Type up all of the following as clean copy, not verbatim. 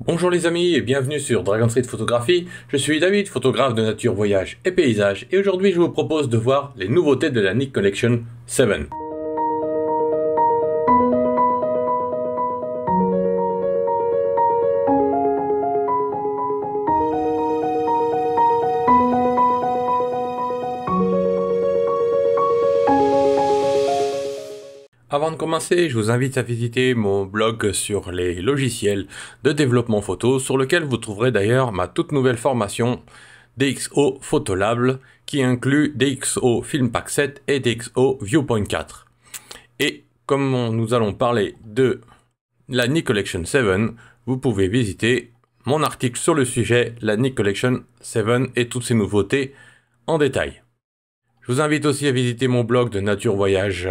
Bonjour les amis et bienvenue sur Dragon Street Photographie. Je suis David, photographe de nature, voyage et paysage, et aujourd'hui je vous propose de voir les nouveautés de la Nik Collection 7. Avant de commencer, je vous invite à visiter mon blog sur les logiciels de développement photo, sur lequel vous trouverez d'ailleurs ma toute nouvelle formation DxO Photolab, qui inclut DxO Filmpack 7 et DxO Viewpoint 4. Et comme nous allons parler de la Nik Collection 7, vous pouvez visiter mon article sur le sujet, la Nik Collection 7 et toutes ses nouveautés en détail. Je vous invite aussi à visiter mon blog de nature voyage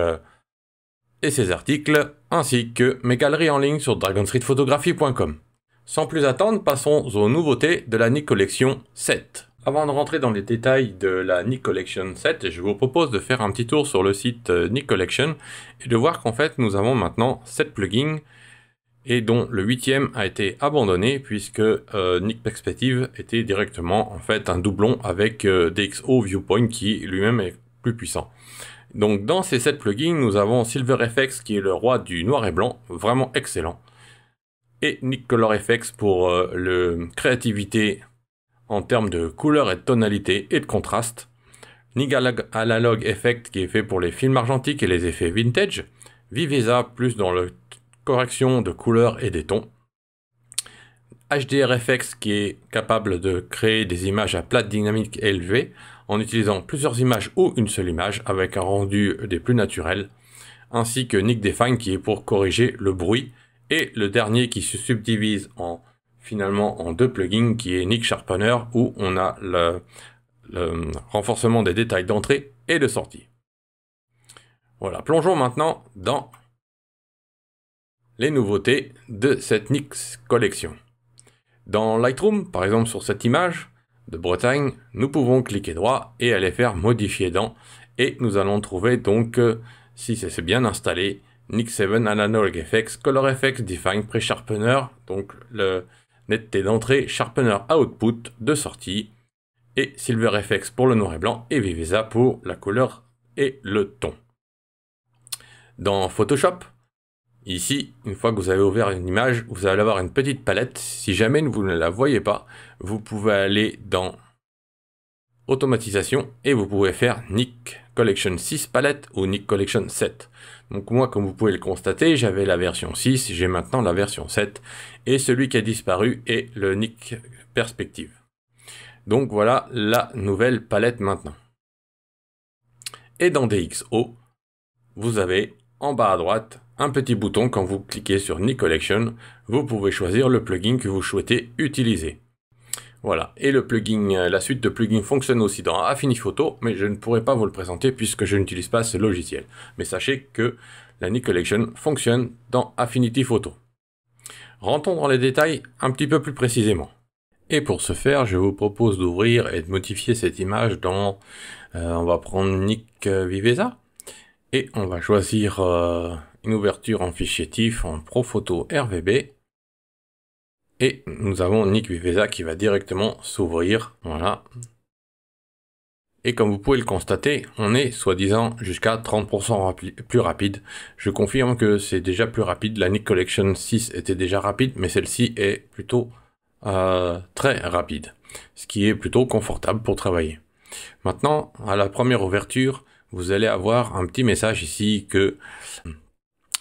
et ses articles, ainsi que mes galeries en ligne sur dragonstreetphotographie.com. Sans plus attendre, passons aux nouveautés de la Nik Collection 7. Avant de rentrer dans les détails de la Nik Collection 7, je vous propose de faire un petit tour sur le site Nik Collection et de voir qu'en fait nous avons maintenant 7 plugins et dont le 8e a été abandonné puisque Nik Perspective était directement en fait un doublon avec DxO Viewpoint qui lui-même est plus puissant. Donc dans ces 7 plugins, nous avons SilverFX qui est le roi du noir et blanc, vraiment excellent. Et Nik Color FX pour le créativité en termes de couleur et de tonalité et de contraste. Nik Analog Effect qui est fait pour les films argentiques et les effets vintage. Viveza plus dans la correction de couleurs et des tons. HDRFX qui est capable de créer des images à plate dynamique élevée en utilisant plusieurs images ou une seule image avec un rendu des plus naturels, ainsi que Nik Define qui est pour corriger le bruit, et le dernier qui se subdivise finalement en 2 plugins qui est Nik Sharpener où on a le renforcement des détails d'entrée et de sortie. Voilà, plongeons maintenant dans les nouveautés de cette Nik Collection. Dans Lightroom, par exemple sur cette image de Bretagne, nous pouvons cliquer droit et aller faire modifier dans, et nous allons trouver donc, si c'est bien installé, Nik 7 Analog FX, Color FX Define Pre-Sharpener, donc le netteté d'entrée, Sharpener Output de sortie, et SilverFX pour le noir et blanc, et Viveza pour la couleur et le ton. Dans Photoshop, ici, une fois que vous avez ouvert une image, vous allez avoir une petite palette. Si jamais vous ne la voyez pas, vous pouvez aller dans Automatisation et vous pouvez faire Nik Collection 6 palette ou Nik Collection 7. Donc moi, comme vous pouvez le constater, j'avais la version 6, j'ai maintenant la version 7 et celui qui a disparu est le Nik Perspective. Donc voilà la nouvelle palette maintenant. Et dans DxO, vous avez en bas à droite un petit bouton. Quand vous cliquez sur Nik Collection, vous pouvez choisir le plugin que vous souhaitez utiliser. Voilà, et le plugin, la suite de plugins fonctionne aussi dans Affinity Photo, mais je ne pourrai pas vous le présenter puisque je n'utilise pas ce logiciel. Mais sachez que la Nik Collection fonctionne dans Affinity Photo. Rentrons dans les détails un petit peu plus précisément. Et pour ce faire, je vous propose d'ouvrir et de modifier cette image dans... on va prendre Nik Viveza. Et on va choisir une ouverture en fichier TIFF en ProPhoto RVB. Et nous avons Nik Viveza qui va directement s'ouvrir. Voilà. Et comme vous pouvez le constater, on est soi-disant jusqu'à 30% plus rapide. Je confirme que c'est déjà plus rapide. La Nik Collection 6 était déjà rapide, mais celle-ci est plutôt très rapide. Ce qui est plutôt confortable pour travailler. Maintenant, à la première ouverture, vous allez avoir un petit message ici que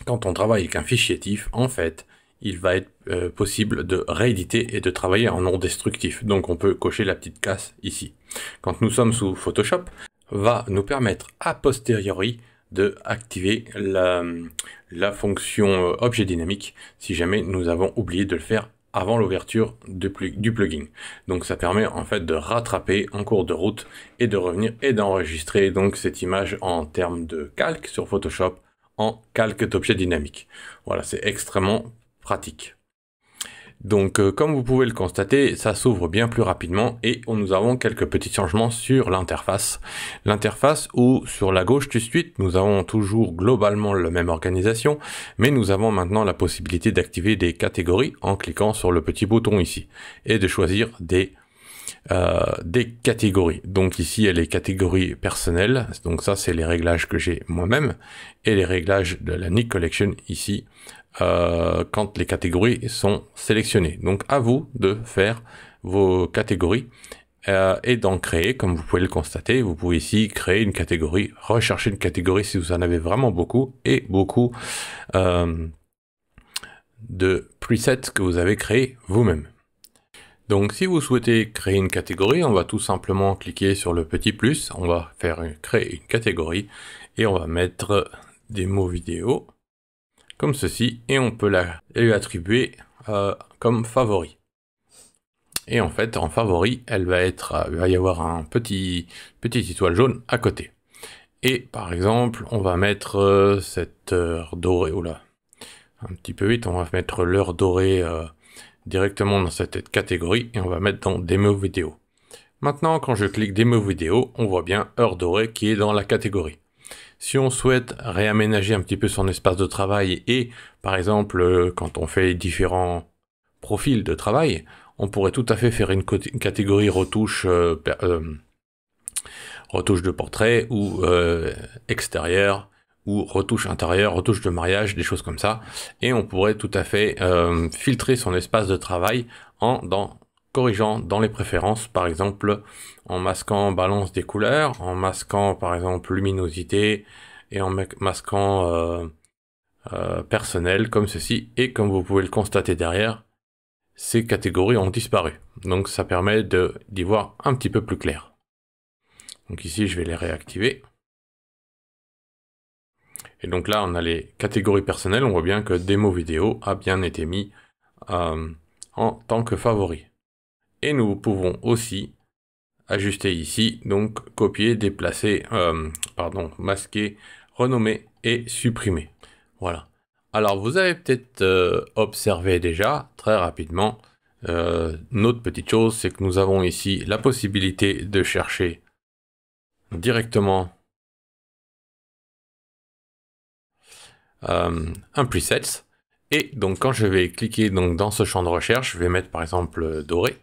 quand on travaille avec un fichier TIFF, en fait, il va être possible de rééditer et de travailler en non destructif. Donc on peut cocher la petite case ici. Quand nous sommes sous Photoshop, va nous permettre a posteriori de activer la fonction objet dynamique si jamais nous avons oublié de le faire avant l'ouverture du plugin. Donc ça permet en fait de rattraper en cours de route et de revenir et d'enregistrer donc cette image en termes de calque sur Photoshop en calque d'objet dynamique. Voilà, c'est extrêmement pratique. Donc comme vous pouvez le constater, ça s'ouvre bien plus rapidement et nous avons quelques petits changements sur l'interface. L'interface où sur la gauche tout de suite, nous avons toujours globalement la même organisation, mais nous avons maintenant la possibilité d'activer des catégories en cliquant sur le petit bouton ici et de choisir des catégories. Donc ici, il y a les catégories personnelles. Donc ça, c'est les réglages que j'ai moi-même et les réglages de la Nik Collection ici. Quand les catégories sont sélectionnées. Donc à vous de faire vos catégories et d'en créer, comme vous pouvez le constater. Vous pouvez ici créer une catégorie, rechercher une catégorie si vous en avez vraiment beaucoup, et beaucoup de presets que vous avez créés vous-même. Donc si vous souhaitez créer une catégorie, on va tout simplement cliquer sur le petit plus, on va créer une catégorie et on va mettre démo vidéo comme ceci, et on peut lui attribuer comme favori. Et en fait, en favori, il va y avoir un petite étoile jaune à côté. Et par exemple, on va mettre cette heure dorée, oula, un petit peu vite, on va mettre l'heure dorée directement dans cette catégorie, et on va mettre dans démo vidéo. Maintenant, quand je clique démo vidéo, on voit bien heure dorée qui est dans la catégorie. Si on souhaite réaménager un petit peu son espace de travail et, par exemple, quand on fait différents profils de travail, on pourrait tout à fait faire une catégorie retouche, retouche de portrait ou extérieur, ou retouche intérieure, retouche de mariage, des choses comme ça. Et on pourrait tout à fait filtrer son espace de travail en corrigeant dans les préférences, par exemple en masquant balance des couleurs, en masquant par exemple luminosité et en masquant personnel comme ceci. Et comme vous pouvez le constater derrière, ces catégories ont disparu. Donc ça permet d'y voir un petit peu plus clair. Donc ici je vais les réactiver. Et donc là on a les catégories personnelles, on voit bien que démo vidéo a bien été mis en tant que favori. Et nous pouvons aussi ajuster ici, donc copier, déplacer, masquer, renommer et supprimer. Voilà. Alors vous avez peut-être observé déjà, très rapidement, une autre petite chose, c'est que nous avons ici la possibilité de chercher directement un preset. Et donc quand je vais cliquer donc, dans ce champ de recherche, je vais mettre par exemple doré,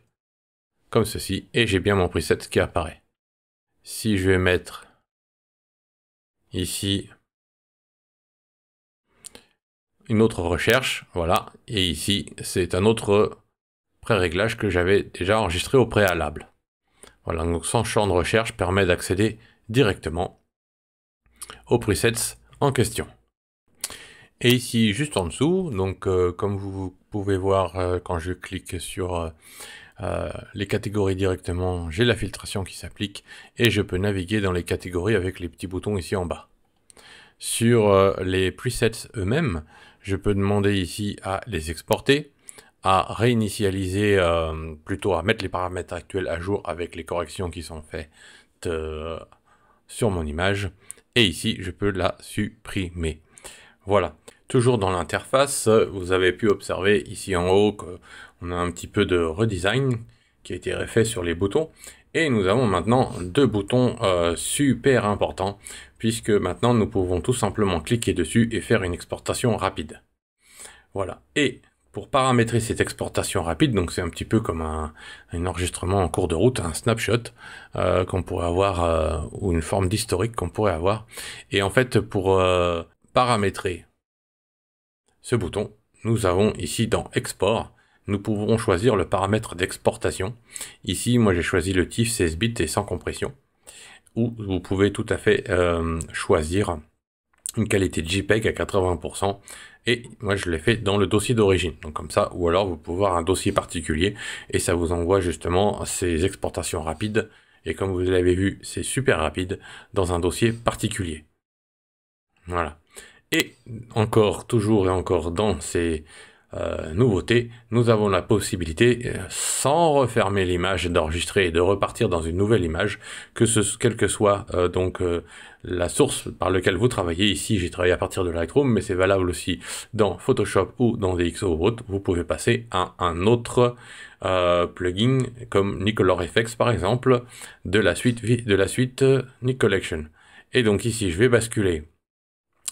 comme ceci, et j'ai bien mon preset qui apparaît. Si je vais mettre ici une autre recherche, voilà, et ici c'est un autre pré-réglage que j'avais déjà enregistré au préalable. Voilà, donc ce champ de recherche permet d'accéder directement aux presets en question. Et ici, juste en dessous, donc comme vous pouvez voir quand je clique sur les catégories directement, j'ai la filtration qui s'applique et je peux naviguer dans les catégories avec les petits boutons ici en bas. Sur les presets eux-mêmes, je peux demander ici à les exporter, à réinitialiser, plutôt à mettre les paramètres actuels à jour avec les corrections qui sont faites sur mon image. Et ici, je peux la supprimer. Voilà. Toujours dans l'interface, vous avez pu observer ici en haut qu'on a un petit peu de redesign qui a été refait sur les boutons. Et nous avons maintenant deux boutons super importants, puisque maintenant nous pouvons tout simplement cliquer dessus et faire une exportation rapide. Voilà. Et pour paramétrer cette exportation rapide, donc c'est un petit peu comme un enregistrement en cours de route, un snapshot qu'on pourrait avoir, ou une forme d'historique qu'on pourrait avoir. Et en fait, pour paramétrer ce bouton, nous avons ici dans Export, nous pouvons choisir le paramètre d'exportation. Ici, moi j'ai choisi le TIFF 16 bits et sans compression. Ou vous pouvez tout à fait choisir une qualité de JPEG à 80%. Et moi je l'ai fait dans le dossier d'origine. Donc comme ça, ou alors vous pouvez voir un dossier particulier et ça vous envoie justement ces exportations rapides. Et comme vous l'avez vu, c'est super rapide dans un dossier particulier. Voilà. Et encore, toujours et encore dans ces nouveauté, nous avons la possibilité, sans refermer l'image, d'enregistrer et de repartir dans une nouvelle image, quelle que soit la source par laquelle vous travaillez. Ici, j'ai travaillé à partir de Lightroom, mais c'est valable aussi dans Photoshop ou dans DxO ou autre. Vous pouvez passer à un autre plugin comme Nicolor FX par exemple de la suite Nik Collection. Et donc ici, je vais basculer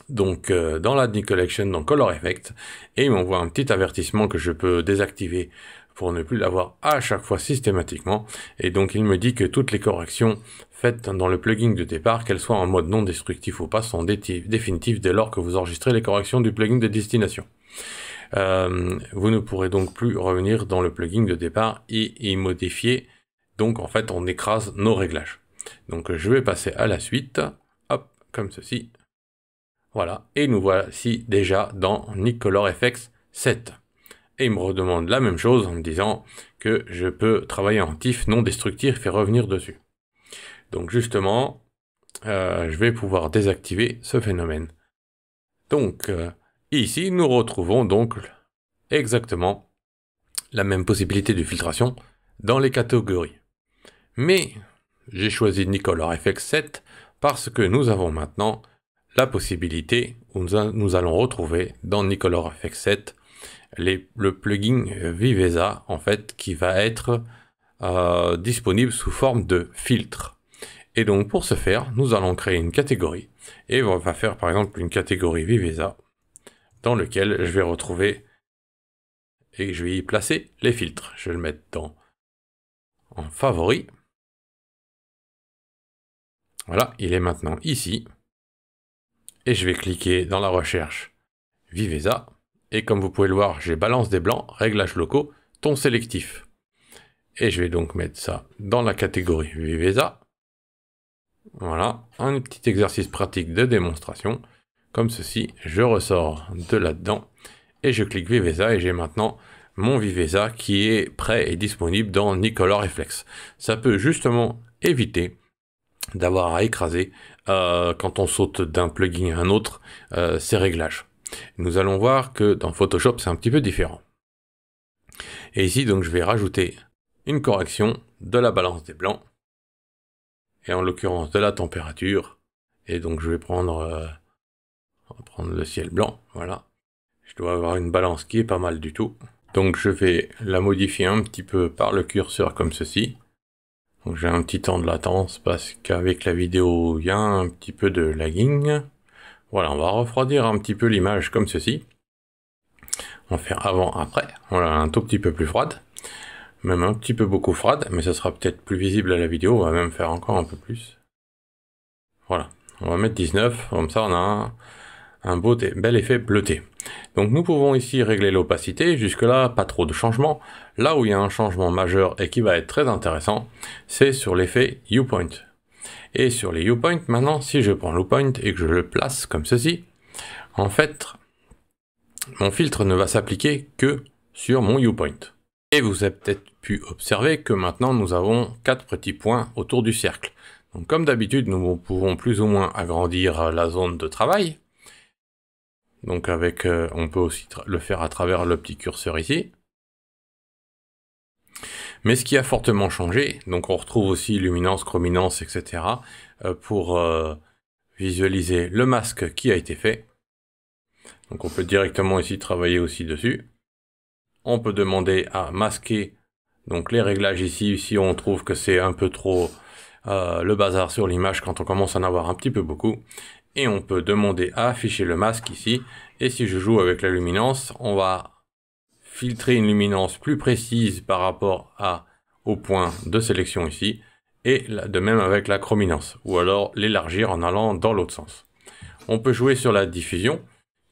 dans la Nik Collection, dans Color Effect, et il m'envoie un petit avertissement que je peux désactiver pour ne plus l'avoir à chaque fois systématiquement. Et donc il me dit que toutes les corrections faites dans le plugin de départ, qu'elles soient en mode non destructif ou pas, sont définitives dès lors que vous enregistrez les corrections du plugin de destination. Vous ne pourrez donc plus revenir dans le plugin de départ et y modifier. Donc en fait, on écrase nos réglages. Donc je vais passer à la suite, hop, comme ceci. Voilà, et nous voici déjà dans Nicolor FX 7. Et il me redemande la même chose en me disant que je peux travailler en TIFF non destructif et revenir dessus. Donc justement, je vais pouvoir désactiver ce phénomène. Donc ici, nous retrouvons donc exactement la même possibilité de filtration dans les catégories. Mais j'ai choisi Nicolor FX 7 parce que nous avons maintenant la possibilité où nous allons retrouver dans Nicolor FX 7 le plugin Viveza en fait qui va être disponible sous forme de filtre. Et donc pour ce faire, nous allons créer une catégorie et on va faire par exemple une catégorie Viveza dans lequel je vais retrouver et je vais y placer les filtres. Je vais le mettre en favoris. Voilà, il est maintenant ici. Et je vais cliquer dans la recherche Viveza. Et comme vous pouvez le voir, j'ai balance des blancs, réglages locaux, ton sélectif. Et je vais donc mettre ça dans la catégorie Viveza. Voilà, un petit exercice pratique de démonstration. Comme ceci, je ressors de là-dedans et je clique Viveza et j'ai maintenant mon Viveza qui est prêt et disponible dans Nicolor FX. Ça peut justement éviter d'avoir à écraser quand on saute d'un plugin à un autre ces réglages. Nous allons voir que dans Photoshop c'est un petit peu différent. Et ici donc je vais rajouter une correction de la balance des blancs et en l'occurrence de la température. Et donc je vais prendre le ciel blanc, voilà. Je dois avoir une balance qui est pas mal du tout. Donc je vais la modifier un petit peu par le curseur comme ceci. Donc j'ai un petit temps de latence parce qu'avec la vidéo, il y a un petit peu de lagging. Voilà, on va refroidir un petit peu l'image comme ceci. On va faire avant-après. Voilà, un tout petit peu plus froide. Même un petit peu beaucoup froide, mais ça sera peut-être plus visible à la vidéo. On va même faire encore un peu plus. Voilà, on va mettre 19. Comme ça, on a un bel effet bleuté. Donc nous pouvons ici régler l'opacité, jusque-là pas trop de changements. Là où il y a un changement majeur et qui va être très intéressant, c'est sur l'effet U-Point. Et sur les U-Point, maintenant, si je prends l'U-Point et que je le place comme ceci, en fait, mon filtre ne va s'appliquer que sur mon U-Point. Et vous avez peut-être pu observer que maintenant nous avons 4 petits points autour du cercle. Donc comme d'habitude, nous pouvons plus ou moins agrandir la zone de travail. Donc on peut aussi le faire à travers le petit curseur ici. Mais ce qui a fortement changé, donc on retrouve aussi luminance, chrominance, etc. Pour visualiser le masque qui a été fait. Donc on peut directement ici travailler aussi dessus. On peut demander à masquer donc les réglages ici. Si on trouve que c'est un peu trop le bazar sur l'image quand on commence à en avoir un petit peu beaucoup. Et on peut demander à afficher le masque ici. Et si je joue avec la luminance, on va filtrer une luminance plus précise par rapport au point de sélection ici. Et de même avec la chrominance. Ou alors l'élargir en allant dans l'autre sens. On peut jouer sur la diffusion,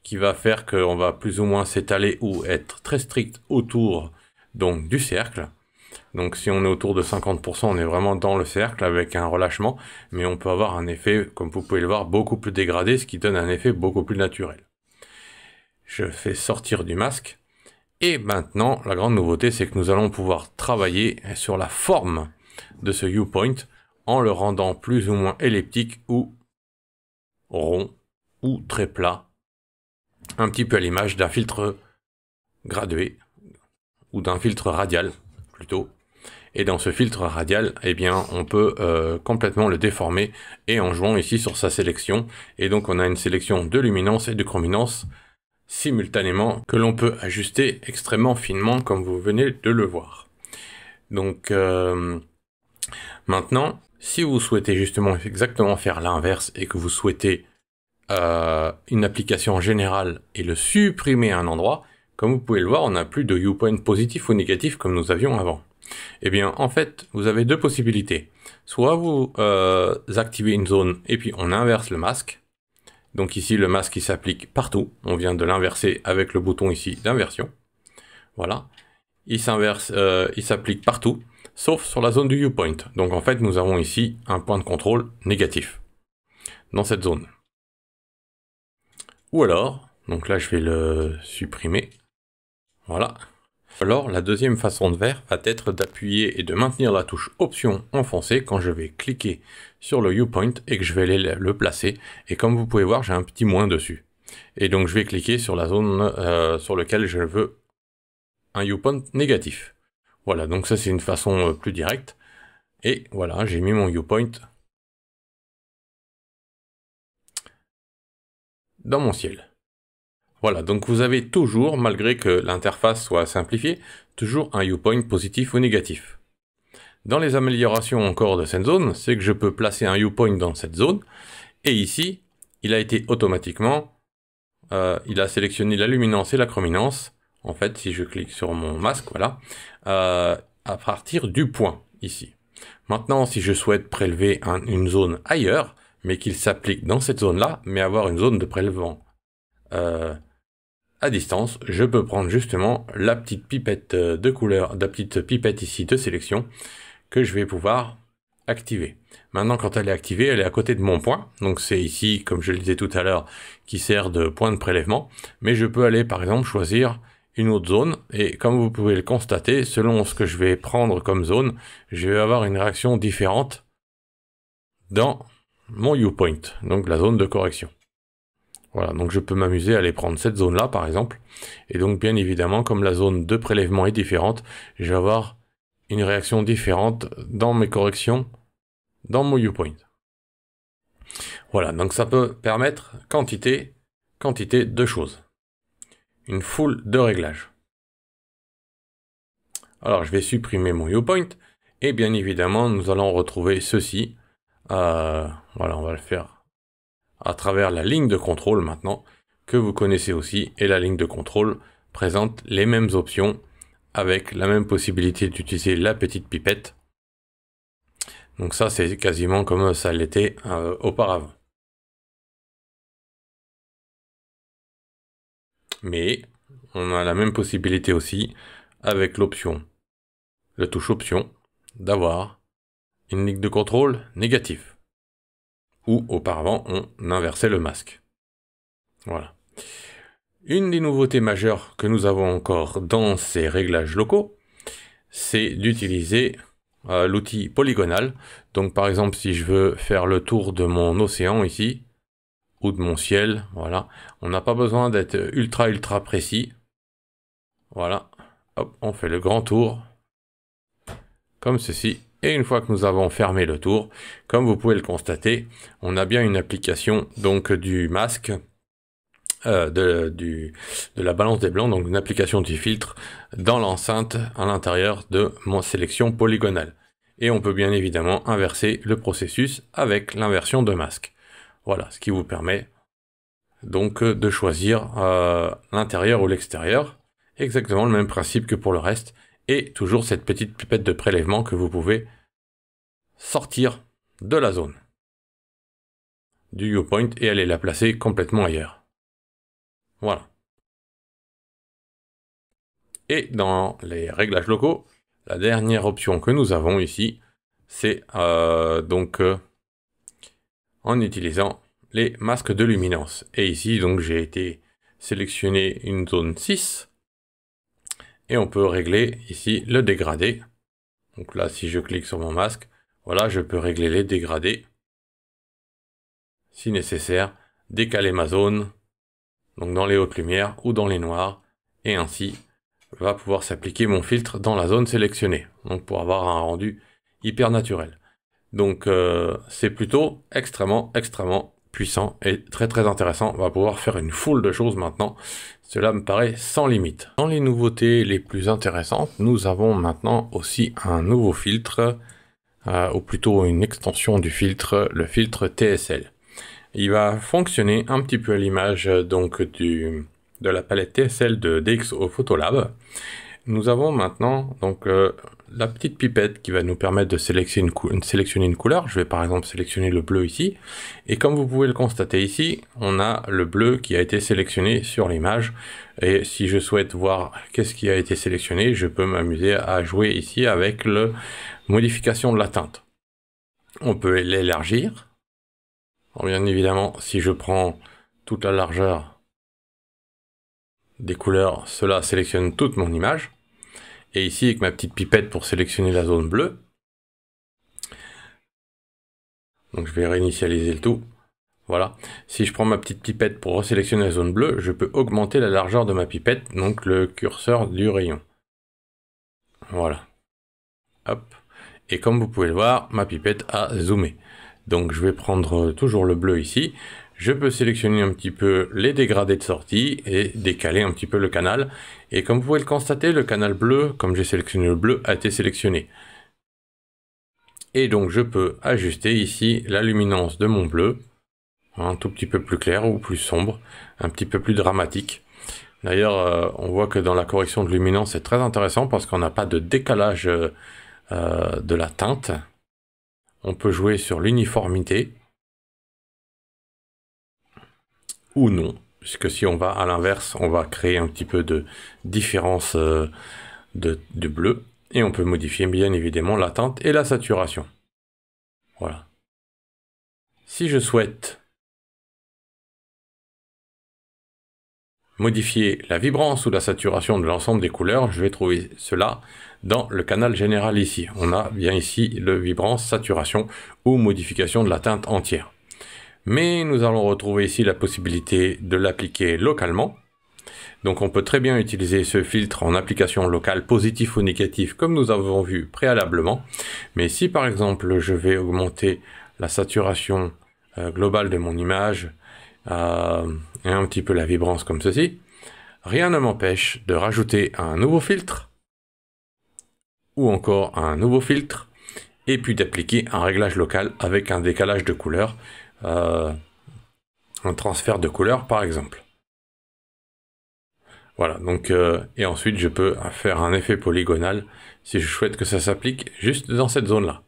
qui va faire qu'on va plus ou moins s'étaler ou être très strict autour donc du cercle. Donc si on est autour de 50%, on est vraiment dans le cercle avec un relâchement, mais on peut avoir un effet, comme vous pouvez le voir, beaucoup plus dégradé, ce qui donne un effet beaucoup plus naturel. Je fais sortir du masque, et maintenant, la grande nouveauté, c'est que nous allons pouvoir travailler sur la forme de ce U-Point, en le rendant plus ou moins elliptique ou rond, ou très plat, un petit peu à l'image d'un filtre gradué, ou d'un filtre radial, plutôt. Et dans ce filtre radial, eh bien, on peut complètement le déformer, et en jouant ici sur sa sélection. Et donc, on a une sélection de luminance et de chrominance simultanément, que l'on peut ajuster extrêmement finement, comme vous venez de le voir. Donc, maintenant, si vous souhaitez justement exactement faire l'inverse, et que vous souhaitez une application générale et le supprimer à un endroit, comme vous pouvez le voir, on n'a plus de viewpoint positif ou négatif comme nous avions avant. Eh bien, en fait, vous avez deux possibilités. Soit vous activez une zone et puis on inverse le masque. Donc ici, le masque il s'applique partout. On vient de l'inverser avec le bouton ici d'inversion. Voilà. Il s'inverse, il s'applique partout, sauf sur la zone du viewpoint. Donc en fait, nous avons ici un point de contrôle négatif dans cette zone. Ou alors, donc là je vais le supprimer, voilà. Alors la deuxième façon de faire va être d'appuyer et de maintenir la touche option enfoncée quand je vais cliquer sur le viewpoint et que je vais aller le placer. Et comme vous pouvez voir, j'ai un petit moins dessus. Et donc je vais cliquer sur la zone sur laquelle je veux un viewpoint négatif. Voilà, donc ça c'est une façon plus directe. Et voilà, j'ai mis mon viewpoint dans mon ciel. Voilà, donc vous avez toujours, malgré que l'interface soit simplifiée, toujours un viewpoint positif ou négatif. Dans les améliorations encore de cette zone, c'est que je peux placer un viewpoint dans cette zone, et ici, il a été automatiquement, il a sélectionné la luminance et la chrominance, en fait, si je clique sur mon masque, voilà, à partir du point, ici. Maintenant, si je souhaite prélever une zone ailleurs, mais qu'il s'applique dans cette zone-là, mais avoir une zone de prélèvement à distance, je peux prendre justement la petite pipette de couleur, la petite pipette ici de sélection que je vais pouvoir activer. Maintenant, quand elle est activée, elle est à côté de mon point. Donc c'est ici, comme je le disais tout à l'heure, qui sert de point de prélèvement. Mais je peux aller par exemple choisir une autre zone. Et comme vous pouvez le constater, selon ce que je vais prendre comme zone, je vais avoir une réaction différente dans mon viewpoint, donc la zone de correction. Voilà, donc je peux m'amuser à aller prendre cette zone-là, par exemple. Et donc, bien évidemment, comme la zone de prélèvement est différente, je vais avoir une réaction différente dans mes corrections, dans mon viewpoint. Voilà, donc ça peut permettre quantité de choses. Une foule de réglages. Alors, je vais supprimer mon viewpoint. Et bien évidemment, nous allons retrouver ceci. Voilà, on va le faire à travers la ligne de contrôle maintenant, que vous connaissez aussi, et la ligne de contrôle présente les mêmes options, avec la même possibilité d'utiliser la petite pipette. Donc ça, c'est quasiment comme ça l'était auparavant. Mais, on a la même possibilité aussi, avec l'option, le touche option, d'avoir une ligne de contrôle négative. Où auparavant, on inversait le masque. Voilà. Une des nouveautés majeures que nous avons encore dans ces réglages locaux, c'est d'utiliser l'outil polygonal. Donc par exemple, si je veux faire le tour de mon océan ici, ou de mon ciel, voilà, on n'a pas besoin d'être ultra précis. Voilà, hop, on fait le grand tour, comme ceci. Et une fois que nous avons fermé le tour, comme vous pouvez le constater, on a bien une application donc du masque, de la balance des blancs, donc une application du filtre dans l'enceinte à l'intérieur de mon sélection polygonale. Et on peut bien évidemment inverser le processus avec l'inversion de masque. Voilà, ce qui vous permet donc de choisir l'intérieur ou l'extérieur. Exactement le même principe que pour le reste. Et toujours cette petite pipette de prélèvement que vous pouvez sortir de la zone du viewpoint et aller la placer complètement ailleurs. Voilà. Et dans les réglages locaux, la dernière option que nous avons ici, c'est en utilisant les masques de luminance. Et ici, donc, j'ai été sélectionner une zone 6. Et on peut régler ici le dégradé. Donc là, si je clique sur mon masque, voilà, je peux régler les dégradés. Si nécessaire, décaler ma zone, donc dans les hautes lumières ou dans les noirs, et ainsi va pouvoir s'appliquer mon filtre dans la zone sélectionnée, donc pour avoir un rendu hyper naturel. Donc c'est plutôt extrêmement puissant et très intéressant. On va pouvoir faire une foule de choses maintenant. Cela me paraît sans limite. Dans les nouveautés les plus intéressantes, nous avons maintenant aussi un nouveau filtre, ou plutôt une extension du filtre, le filtre TSL. Il va fonctionner un petit peu à l'image donc de la palette TSL de DxO Photolab. Nous avons maintenant donc la petite pipette qui va nous permettre de sélectionner une couleur. Je vais par exemple sélectionner le bleu ici. Et comme vous pouvez le constater ici, on a le bleu qui a été sélectionné sur l'image. Et si je souhaite voir qu'est-ce qui a été sélectionné, je peux m'amuser à jouer ici avec la modification de la teinte. On peut l'élargir. Bien évidemment, si je prends toute la largeur des couleurs, cela sélectionne toute mon image. Et ici, avec ma petite pipette pour sélectionner la zone bleue. Donc je vais réinitialiser le tout. Voilà. Si je prends ma petite pipette pour resélectionner la zone bleue, je peux augmenter la largeur de ma pipette, donc le curseur du rayon. Voilà. Hop. Et comme vous pouvez le voir, ma pipette a zoomé. Donc je vais prendre toujours le bleu ici. Je peux sélectionner un petit peu les dégradés de sortie et décaler un petit peu le canal. Et comme vous pouvez le constater, le canal bleu, comme j'ai sélectionné le bleu, a été sélectionné. Et donc je peux ajuster ici la luminance de mon bleu, un tout petit peu plus clair ou plus sombre, un petit peu plus dramatique. D'ailleurs, on voit que dans la correction de luminance, c'est très intéressant parce qu'on n'a pas de décalage de la teinte. On peut jouer sur l'uniformité ou non, puisque si on va à l'inverse, on va créer un petit peu de différence de bleu, et on peut modifier bien évidemment la teinte et la saturation. Voilà. Si je souhaite modifier la vibrance ou la saturation de l'ensemble des couleurs, je vais trouver cela dans le canal général ici. On a bien ici le vibrance, saturation ou modification de la teinte entière. Mais nous allons retrouver ici la possibilité de l'appliquer localement. Donc on peut très bien utiliser ce filtre en application locale positif ou négatif comme nous avons vu préalablement. Mais si par exemple je vais augmenter la saturation globale de mon image et un petit peu la vibrance comme ceci, rien ne m'empêche de rajouter un nouveau filtre ou encore un nouveau filtre et puis d'appliquer un réglage local avec un décalage de couleur, un transfert de couleur par exemple. Voilà, donc et ensuite je peux faire un effet polygonal si je souhaite que ça s'applique juste dans cette zone-là.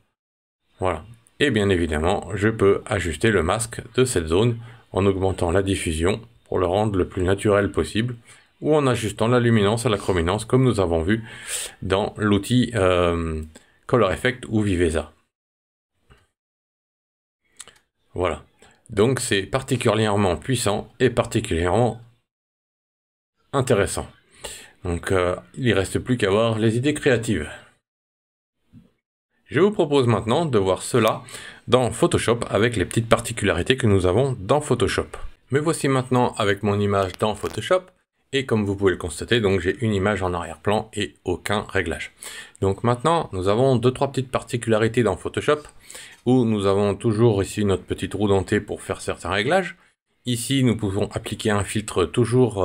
Voilà. Et bien évidemment, je peux ajuster le masque de cette zone en augmentant la diffusion pour le rendre le plus naturel possible ou en ajustant la luminance à la chrominance comme nous avons vu dans l'outil Color Effect ou Viveza. Voilà. Donc c'est particulièrement puissant et particulièrement intéressant. Donc il ne reste plus qu'à voir les idées créatives. Je vous propose maintenant de voir cela dans Photoshop avec les petites particularités que nous avons dans Photoshop. Me voici maintenant avec mon image dans Photoshop et comme vous pouvez le constater, donc j'ai une image en arrière-plan et aucun réglage. Donc maintenant, nous avons 2-3 petites particularités dans Photoshop où nous avons toujours ici notre petite roue dentée pour faire certains réglages. Ici, nous pouvons appliquer un filtre toujours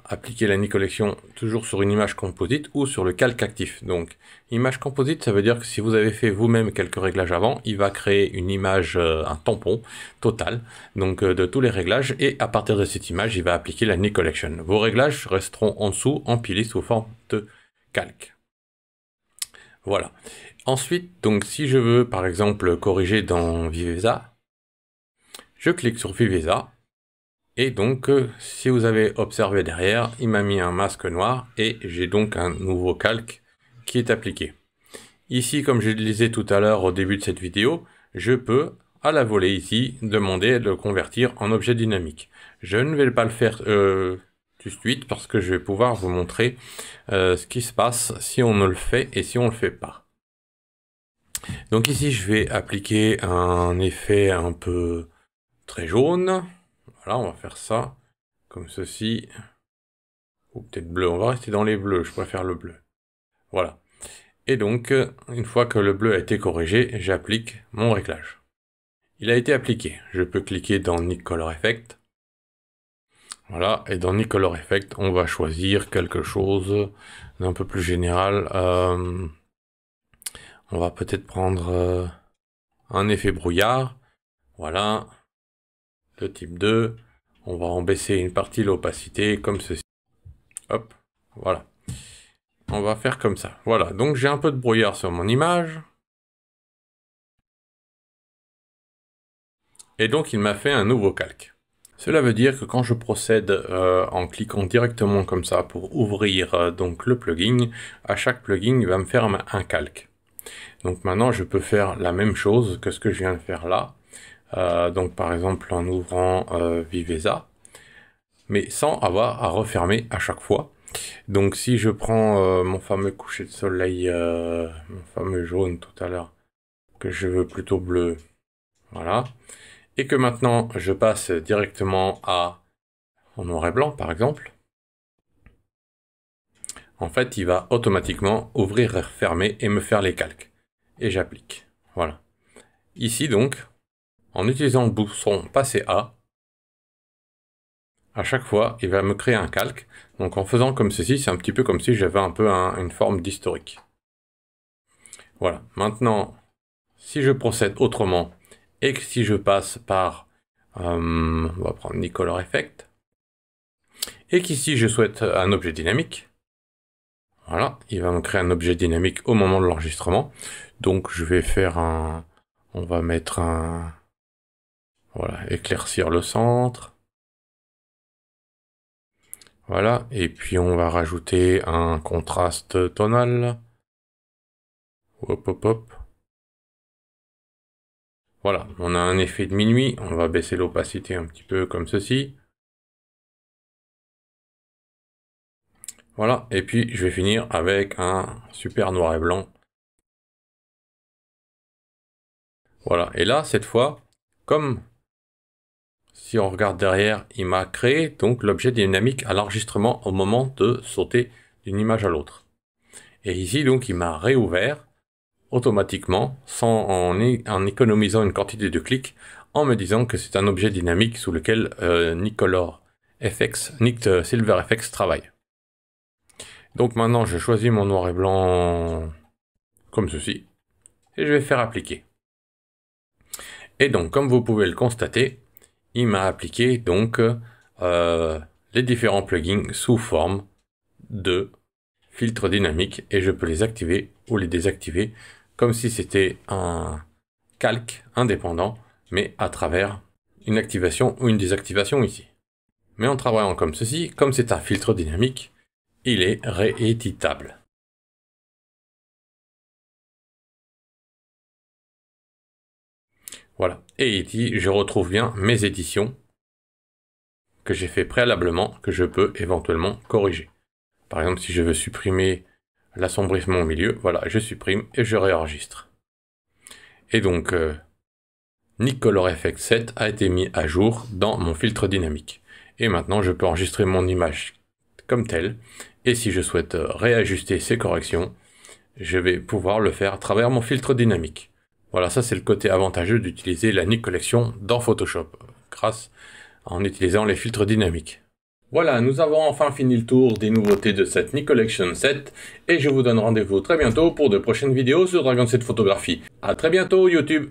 appliquer la Nik Collection toujours sur une image composite ou sur le calque actif. Donc, image composite, ça veut dire que si vous avez fait vous-même quelques réglages avant, il va créer une image, un tampon total, donc de tous les réglages, et à partir de cette image, il va appliquer la Nik Collection. Vos réglages resteront en dessous, empilés sous forme de calque. Voilà. Ensuite, donc, si je veux, par exemple, corriger dans Viveza, je clique sur Viveza. Et donc, si vous avez observé derrière, il m'a mis un masque noir et j'ai donc un nouveau calque qui est appliqué. Ici, comme je le disais tout à l'heure au début de cette vidéo, je peux, à la volée ici, demander de le convertir en objet dynamique. Je ne vais pas le faire tout de suite parce que je vais pouvoir vous montrer ce qui se passe si on ne le fait et si on ne le fait pas. Donc ici, je vais appliquer un effet un peu très jaune. Voilà, on va faire ça comme ceci. Ou peut-être bleu, on va rester dans les bleus, je préfère le bleu. Voilà. Et donc, une fois que le bleu a été corrigé, j'applique mon réglage. Il a été appliqué. Je peux cliquer dans Nik Color Effect. Voilà, et dans Nik Color Effect, on va choisir quelque chose d'un peu plus général. On va peut-être prendre un effet brouillard. Voilà, le type 2. On va en baisser une partie l'opacité, comme ceci. Hop, voilà. On va faire comme ça. Voilà, donc j'ai un peu de brouillard sur mon image. Et donc il m'a fait un nouveau calque. Cela veut dire que quand je procède en cliquant directement comme ça pour ouvrir donc le plugin, à chaque plugin il va me faire un calque. Donc maintenant je peux faire la même chose que ce que je viens de faire là. Donc par exemple en ouvrant Viveza, mais sans avoir à refermer à chaque fois. Donc si je prends mon fameux coucher de soleil, mon fameux jaune tout à l'heure, que je veux plutôt bleu, voilà. Et que maintenant je passe directement en noir et blanc par exemple, en fait il va automatiquement ouvrir et refermer et me faire les calques. Et j'applique. Voilà. Ici donc, en utilisant le bouton passer à chaque fois il va me créer un calque. Donc en faisant comme ceci, c'est un petit peu comme si j'avais un peu une forme d'historique. Voilà. Maintenant, si je procède autrement, et que si je passe par, on va prendre Nik Color Effect, et qu'ici je souhaite un objet dynamique, voilà, il va me créer un objet dynamique au moment de l'enregistrement. Donc je vais faire on va mettre voilà, éclaircir le centre. Voilà, et puis on va rajouter un contraste tonal. Hop, hop, hop. Voilà, on a un effet de minuit, on va baisser l'opacité un petit peu comme ceci. Voilà, et puis je vais finir avec un super noir et blanc. Voilà, et là, cette fois, comme si on regarde derrière, il m'a créé donc l'objet dynamique à l'enregistrement au moment de sauter d'une image à l'autre. Et ici, donc, il m'a réouvert automatiquement, en économisant une quantité de clics, en me disant que c'est un objet dynamique sous lequel Nik Silver FX travaille. Donc maintenant, je choisis mon noir et blanc comme ceci, et je vais faire appliquer. Et donc, comme vous pouvez le constater, il m'a appliqué donc les différents plugins sous forme de filtres dynamiques, et je peux les activer ou les désactiver comme si c'était un calque indépendant, mais à travers une activation ou une désactivation ici. Mais en travaillant comme ceci, comme c'est un filtre dynamique, il est rééditable. Voilà, et ici je retrouve bien mes éditions que j'ai fait préalablement, que je peux éventuellement corriger. Par exemple, si je veux supprimer l'assombrissement au milieu, voilà, je supprime et je réenregistre. Et donc, Nik Color Effect 7 a été mis à jour dans mon filtre dynamique. Et maintenant, je peux enregistrer mon image comme telle. Et si je souhaite réajuster ces corrections, je vais pouvoir le faire à travers mon filtre dynamique. Voilà, ça c'est le côté avantageux d'utiliser la Nik Collection dans Photoshop, grâce en utilisant les filtres dynamiques. Voilà, nous avons enfin fini le tour des nouveautés de cette Nik Collection 7, et je vous donne rendez-vous très bientôt pour de prochaines vidéos sur Dragon 7 Photographie. A très bientôt YouTube!